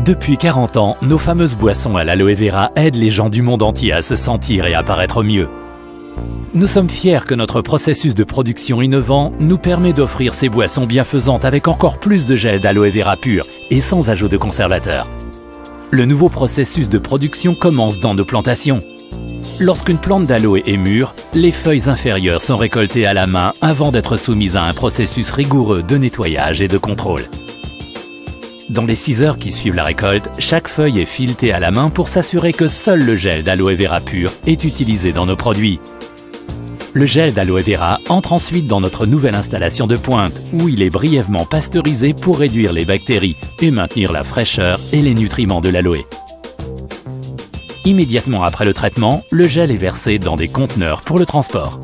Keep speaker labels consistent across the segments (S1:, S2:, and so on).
S1: Depuis 40 ans, nos fameuses boissons à l'aloe vera aident les gens du monde entier à se sentir et à paraître mieux. Nous sommes fiers que notre processus de production innovant nous permet d'offrir ces boissons bienfaisantes avec encore plus de gel d'aloe vera pur et sans ajout de conservateurs. Le nouveau processus de production commence dans nos plantations. Lorsqu'une plante d'aloe est mûre, les feuilles inférieures sont récoltées à la main avant d'être soumises à un processus rigoureux de nettoyage et de contrôle. Dans les 6 heures qui suivent la récolte, chaque feuille est filetée à la main pour s'assurer que seul le gel d'aloe vera pur est utilisé dans nos produits. Le gel d'aloe vera entre ensuite dans notre nouvelle installation de pointe, où il est brièvement pasteurisé pour réduire les bactéries et maintenir la fraîcheur et les nutriments de l'aloe. Immédiatement après le traitement, le gel est versé dans des conteneurs pour le transport.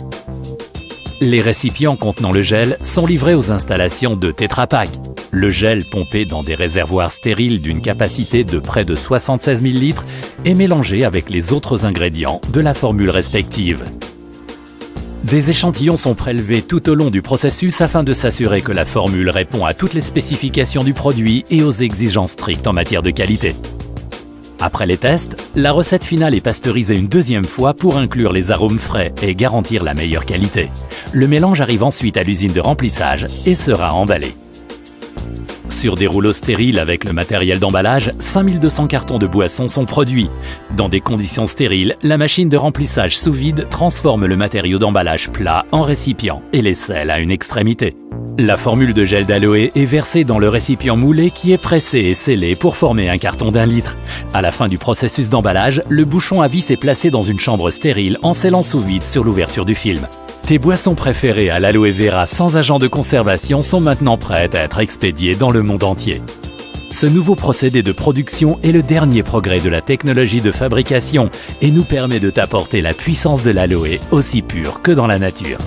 S1: Les récipients contenant le gel sont livrés aux installations de Tetra Pak. Le gel pompé dans des réservoirs stériles d'une capacité de près de 76 000 litres est mélangé avec les autres ingrédients de la formule respective. Des échantillons sont prélevés tout au long du processus afin de s'assurer que la formule répond à toutes les spécifications du produit et aux exigences strictes en matière de qualité. Après les tests, la recette finale est pasteurisée une deuxième fois pour inclure les arômes frais et garantir la meilleure qualité. Le mélange arrive ensuite à l'usine de remplissage et sera emballé. Sur des rouleaux stériles avec le matériel d'emballage, 5200 cartons de boissons sont produits. Dans des conditions stériles, la machine de remplissage sous vide transforme le matériau d'emballage plat en récipient et les scelle à une extrémité. La formule de gel d'aloe est versée dans le récipient moulé qui est pressé et scellé pour former un carton d'1 litre. À la fin du processus d'emballage, le bouchon à vis est placé dans une chambre stérile en scellant sous vide sur l'ouverture du film. Tes boissons préférées à l'aloe vera sans agent de conservation sont maintenant prêtes à être expédiées dans le monde entier. Ce nouveau procédé de production est le dernier progrès de la technologie de fabrication et nous permet de t'apporter la puissance de l'aloe aussi pure que dans la nature.